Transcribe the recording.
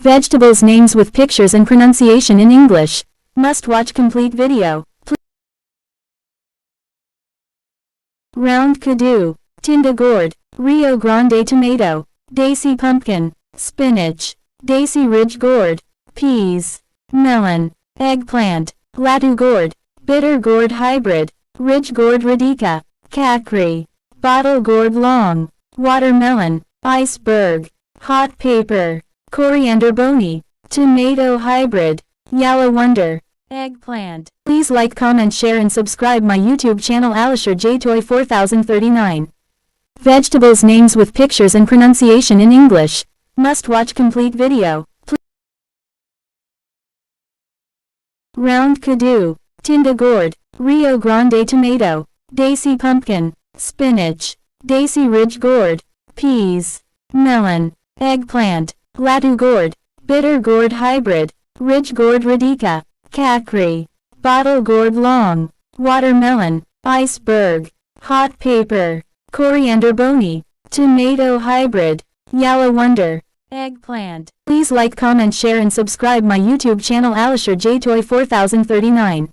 Vegetables names with pictures and pronunciation in English. Must watch complete video. Round Kaddu, Tinda gourd, Rio Grande tomato, Daisy pumpkin, spinach, Daisy ridge gourd, peas, melon, eggplant, Latu gourd, bitter gourd hybrid, ridge gourd radica, kakri, bottle gourd long, watermelon, iceberg, hot pepper, coriander boni, tomato hybrid, yellow wonder, eggplant. Please like, comment, share and subscribe my YouTube channel Alisher J Toy 4039. Vegetables names with pictures and pronunciation in English. Must watch complete video. Round Kaddu, Tinda gourd, Rio Grande tomato, Daisy pumpkin, spinach, Daisy ridge gourd, peas, melon, eggplant, Latu gourd, bitter gourd hybrid, ridge gourd radica, kakri, bottle gourd long, watermelon, iceberg, hot pepper, coriander boni, tomato hybrid, yellow wonder, eggplant. Please like, comment, share and subscribe my YouTube channel Alisher J Toy 4039.